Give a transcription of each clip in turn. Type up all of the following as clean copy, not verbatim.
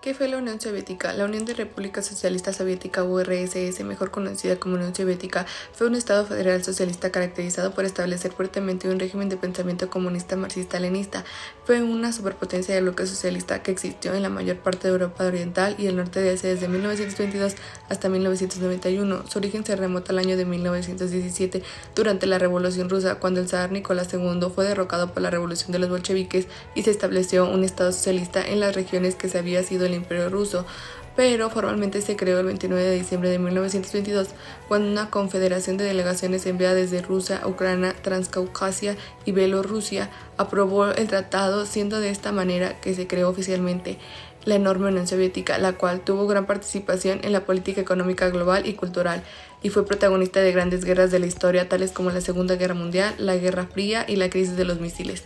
¿Qué fue la Unión Soviética? La Unión de República Socialista Soviética URSS, mejor conocida como Unión Soviética, fue un Estado federal socialista caracterizado por establecer fuertemente un régimen de pensamiento comunista marxista-leninista. Fue una superpotencia del bloque socialista que existió en la mayor parte de Europa Oriental y el norte de Asia desde 1922 hasta 1991. Su origen se remonta al año de 1917, durante la Revolución Rusa, cuando el zar Nicolás II fue derrocado por la revolución de los bolcheviques y se estableció un Estado socialista en las regiones que se había sido el Imperio Ruso, pero formalmente se creó el 29 de diciembre de 1922, cuando una confederación de delegaciones enviada desde Rusia, Ucrania, Transcaucasia y Bielorrusia aprobó el tratado, siendo de esta manera que se creó oficialmente la enorme Unión Soviética, la cual tuvo gran participación en la política económica global y cultural, y fue protagonista de grandes guerras de la historia, tales como la Segunda Guerra Mundial, la Guerra Fría y la crisis de los misiles.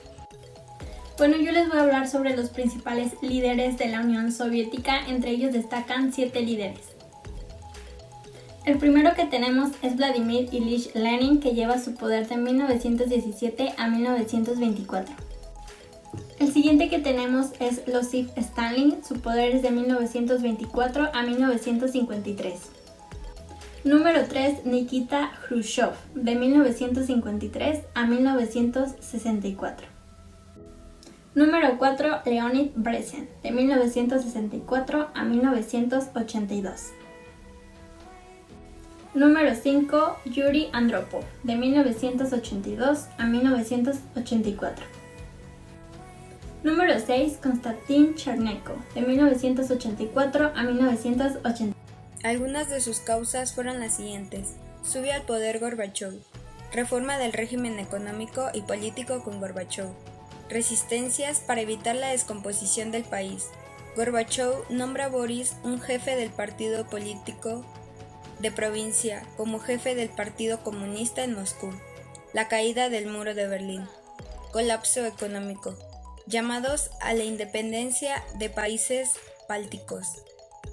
Bueno, yo les voy a hablar sobre los principales líderes de la Unión Soviética. Entre ellos destacan 7 líderes. El primero que tenemos es Vladimir Ilich Lenin, que lleva su poder de 1917 a 1924. El siguiente que tenemos es Joseph Stalin, su poder es de 1924 a 1953. Número 3, Nikita Khrushchev, de 1953 a 1964. Número 4, Leonid Brezhnev, de 1964 a 1982. Número 5, Yuri Andropov, de 1982 a 1984. Número 6, Konstantin Chernenko, de 1984 a 1980. Algunas de sus causas fueron las siguientes: sube al poder Gorbachov, reforma del régimen económico y político con Gorbachov, resistencias para evitar la descomposición del país. Gorbachov nombra a Boris, un jefe del partido político de provincia, como jefe del Partido Comunista en Moscú. La caída del muro de Berlín. Colapso económico. Llamados a la independencia de países bálticos.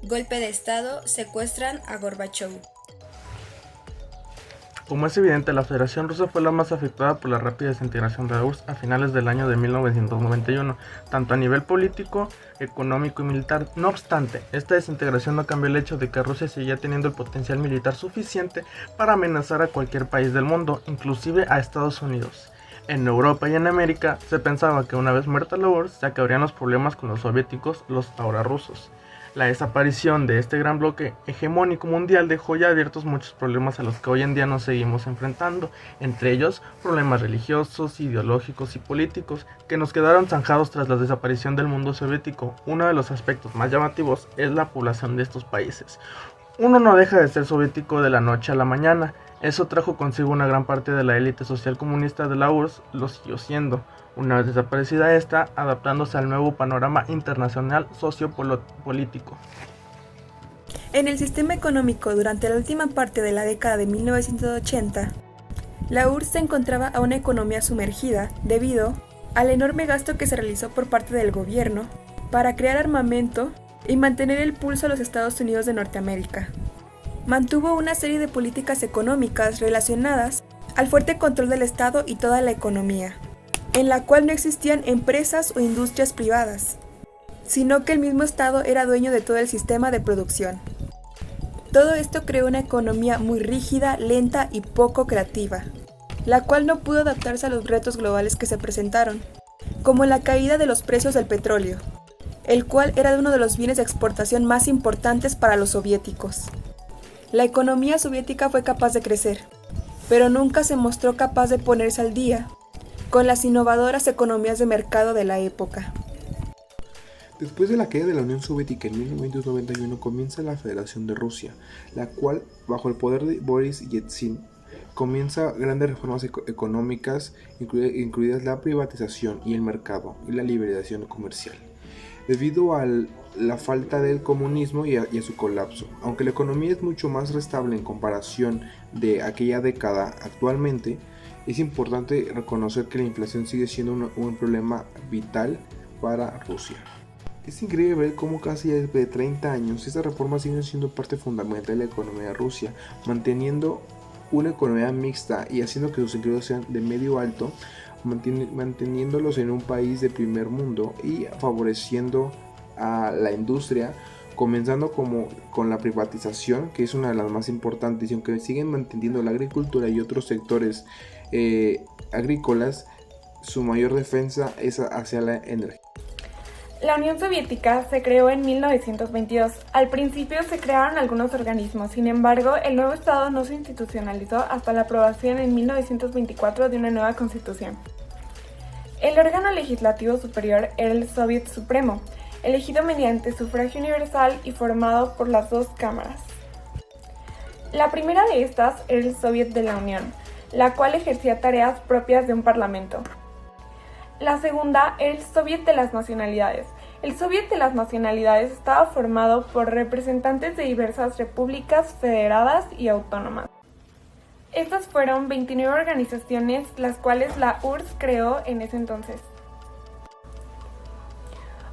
Golpe de Estado, secuestran a Gorbachov. Como es evidente, la Federación Rusa fue la más afectada por la rápida desintegración de la URSS a finales del año de 1991, tanto a nivel político, económico y militar. No obstante, esta desintegración no cambió el hecho de que Rusia seguía teniendo el potencial militar suficiente para amenazar a cualquier país del mundo, inclusive a Estados Unidos. En Europa y en América se pensaba que una vez muerta la URSS se acabarían los problemas con los soviéticos, los ahora rusos. La desaparición de este gran bloque hegemónico mundial dejó ya abiertos muchos problemas a los que hoy en día nos seguimos enfrentando, entre ellos problemas religiosos, ideológicos y políticos que nos quedaron zanjados tras la desaparición del mundo soviético. Uno de los aspectos más llamativos es la población de estos países. Uno no deja de ser soviético de la noche a la mañana. Eso trajo consigo una gran parte de la élite social comunista de la URSS, lo siguió siendo. Una vez desaparecida esta, adaptándose al nuevo panorama internacional sociopolítico. En el sistema económico durante la última parte de la década de 1980, la URSS se encontraba a una economía sumergida debido al enorme gasto que se realizó por parte del gobierno para crear armamento y mantener el pulso a los Estados Unidos de Norteamérica. Mantuvo una serie de políticas económicas relacionadas al fuerte control del Estado y toda la economía, en la cual no existían empresas o industrias privadas, sino que el mismo Estado era dueño de todo el sistema de producción. Todo esto creó una economía muy rígida, lenta y poco creativa, la cual no pudo adaptarse a los retos globales que se presentaron, como la caída de los precios del petróleo, el cual era uno de los bienes de exportación más importantes para los soviéticos. La economía soviética fue capaz de crecer, pero nunca se mostró capaz de ponerse al día con las innovadoras economías de mercado de la época. Después de la caída de la Unión Soviética en 1991 comienza la Federación de Rusia, la cual, bajo el poder de Boris Yeltsin, comienza grandes reformas económicas, incluidas la privatización y el mercado y la liberalización comercial. Debido a la falta del comunismo y a su colapso, aunque la economía es mucho más estable en comparación de aquella década actualmente, es importante reconocer que la inflación sigue siendo un problema vital para Rusia. Es increíble ver cómo casi desde de 30 años estas reformas siguen siendo parte fundamental de la economía de Rusia, manteniendo una economía mixta y haciendo que sus ingresos sean de medio alto, manteniéndolos en un país de primer mundo y favoreciendo a la industria, comenzando con la privatización, que es una de las más importantes, y aunque siguen manteniendo la agricultura y otros sectores agrícolas, su mayor defensa es hacia la energía. La Unión Soviética se creó en 1922. Al principio se crearon algunos organismos, sin embargo, el nuevo Estado no se institucionalizó hasta la aprobación en 1924 de una nueva constitución. El órgano legislativo superior era el Soviet Supremo, elegido mediante sufragio universal y formado por las dos cámaras. La primera de estas era el Soviet de la Unión, la cual ejercía tareas propias de un parlamento. La segunda era el Soviet de las Nacionalidades. El Soviet de las Nacionalidades estaba formado por representantes de diversas repúblicas federadas y autónomas. Estas fueron 29 organizaciones, las cuales la URSS creó en ese entonces.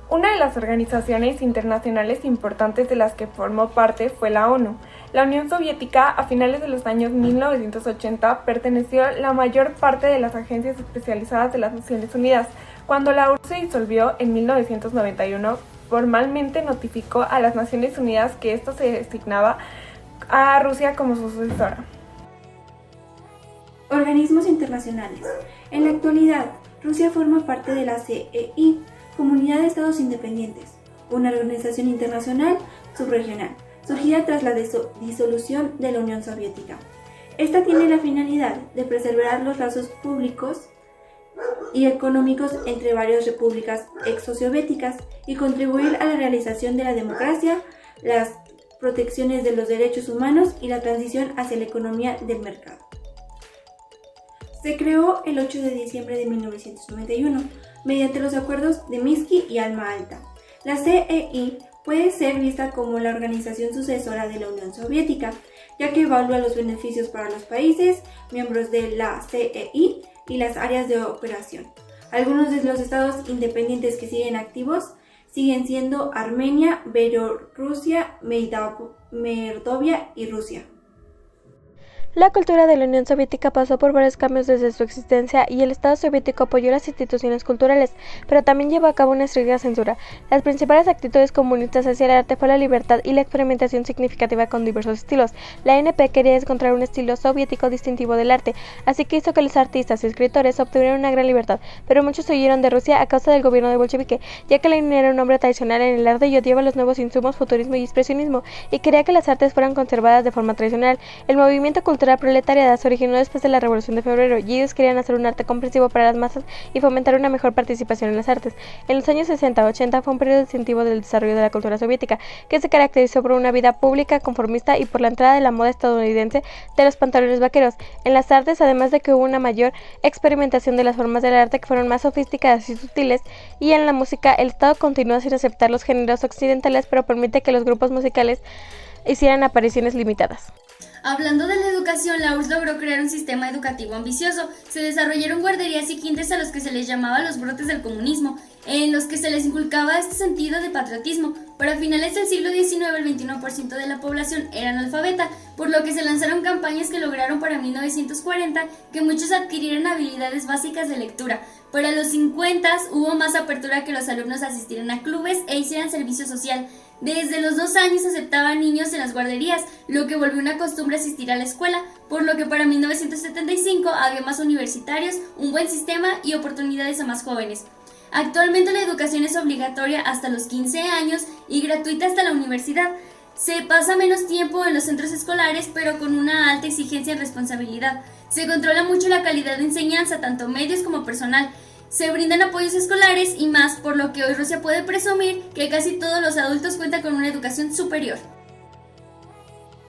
Una de las organizaciones internacionales importantes de las que formó parte fue la ONU. La Unión Soviética, a finales de los años 1980, perteneció a la mayor parte de las agencias especializadas de las Naciones Unidas. Cuando la URSS se disolvió en 1991, formalmente notificó a las Naciones Unidas que esto se designaba a Rusia como su sucesora. Organismos internacionales. En la actualidad, Rusia forma parte de la CEI, Comunidad de Estados Independientes, una organización internacional subregional, surgida tras la disolución de la Unión Soviética. Esta tiene la finalidad de preservar los lazos públicos y económicos entre varias repúblicas ex-soviéticas y contribuir a la realización de la democracia, las protecciones de los derechos humanos y la transición hacia la economía del mercado. Se creó el 8 de diciembre de 1991 mediante los acuerdos de Minsk y Alma Ata. La CEI puede ser vista como la organización sucesora de la Unión Soviética, ya que evalúa los beneficios para los países miembros de la CEI y las áreas de operación. Algunos de los estados independientes que siguen activos siguen siendo Armenia, Bielorrusia, Mordovia y Rusia. La cultura de la Unión Soviética pasó por varios cambios desde su existencia y el Estado soviético apoyó las instituciones culturales, pero también llevó a cabo una estricta censura. Las principales actitudes comunistas hacia el arte fue la libertad y la experimentación significativa con diversos estilos. La NP quería encontrar un estilo soviético distintivo del arte, así que hizo que los artistas y escritores obtuvieran una gran libertad, pero muchos huyeron de Rusia a causa del gobierno de bolchevique, ya que Lenin era un hombre tradicional en el arte y odiaba los nuevos insumos, futurismo y expresionismo, y quería que las artes fueran conservadas de forma tradicional. El movimiento cultural proletariada se originó después de la Revolución de Febrero y ellos querían hacer un arte comprensivo para las masas y fomentar una mejor participación en las artes. En los años 60-80 fue un periodo distintivo del desarrollo de la cultura soviética, que se caracterizó por una vida pública, conformista y por la entrada de la moda estadounidense de los pantalones vaqueros. En las artes, además de que hubo una mayor experimentación de las formas del arte que fueron más sofisticadas y sutiles, y en la música el Estado continúa sin aceptar los géneros occidentales, pero permite que los grupos musicales hicieran apariciones limitadas. Hablando de la educación, la URSS logró crear un sistema educativo ambicioso. Se desarrollaron guarderías y quintes a los que se les llamaba los brotes del comunismo, en los que se les inculcaba este sentido de patriotismo. Para finales del siglo XIX, el 21% de la población era analfabeta, por lo que se lanzaron campañas que lograron para 1940 que muchos adquirieran habilidades básicas de lectura. Para los 50 hubo más apertura que los alumnos asistieran a clubes e hicieran servicio social. Desde los 2 años aceptaban niños en las guarderías, lo que volvió una costumbre asistir a la escuela, por lo que para 1975 había más universitarios, un buen sistema y oportunidades a más jóvenes. Actualmente la educación es obligatoria hasta los 15 años y gratuita hasta la universidad. Se pasa menos tiempo en los centros escolares, pero con una alta exigencia y responsabilidad. Se controla mucho la calidad de enseñanza, tanto medios como personal. Se brindan apoyos escolares y más, por lo que hoy Rusia puede presumir que casi todos los adultos cuentan con una educación superior.